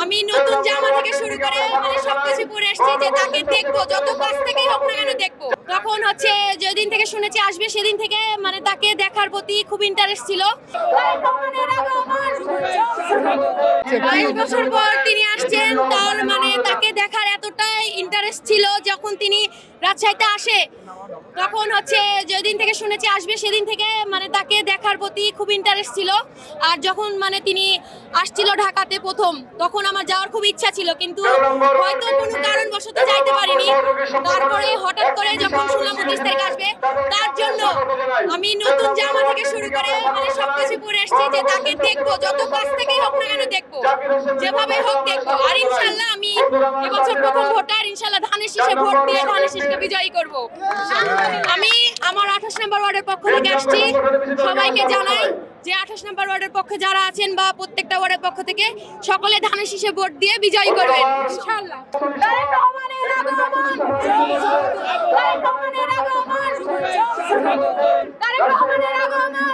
আমি নতুন জামা থেকে শুরু করে মানে সবকিছু পরে এসেছি যে তাকে দেখবো, যত কাছ থেকেই হোক না কেন দেখবো। তখন হচ্ছে যেদিন থেকে শুনেছি আসবে সেদিন থেকে মানে তাকে দেখার প্রতি খুব ইন্টারেস্ট ছিল। 22 বছর পর তিনি আসছেন, তার মানে তাকে দেখার এতটাই ইন্টারেস্ট ছিল। যখন তিনি রাজশাহীতে আসে তখন হচ্ছে যেদিন থেকে শুনেছি আসবে সেদিন থেকে মানে তাকে দেখার প্রতি খুব ইন্টারেস্ট ছিল। আর যখন মানে তিনি আসছিল ঢাকাতে প্রথম, তখন আমার যাওয়ার খুব ইচ্ছা ছিল, কিন্তু হয়তো কোনো কারণবশত যাইতে পারিনি। তারপরে হঠাৎ করে যখন শুনলাম 29 তারিখ আসবে, তার জন্য আমি নতুন জামা থেকে শুরু করে মানে সবকিছু পরে এসেছি যে তাকে দেখবো, যত কাছ থেকেই হোক না কেন দেখবো, যেভাবে হোক দেখবো। আর ইনশাল্লাহ আমি এবছর প্রথম ভোটার, ইনশাল্লাহ ধানের শীষে ভোট দিয়ে ধানের শীষকে বিজয়ী করব। আমি আমার 28 নম্বর ওয়ার্ডের পক্ষ থেকে আসছি, সবাইকে জানাই যে 28 নম্বর ওয়ার্ডের পক্ষে যারা আছেন বা প্রত্যেকটা ওয়ার্ডের পক্ষ থেকে সকলে ধানের শীষে ভোট দিয়ে বিজয়ী করবেন ইনশাআল্লাহ। তারেক রহমানের আগমন, তারেক রহমানের আগমন, তারেক রহমানের আগমন।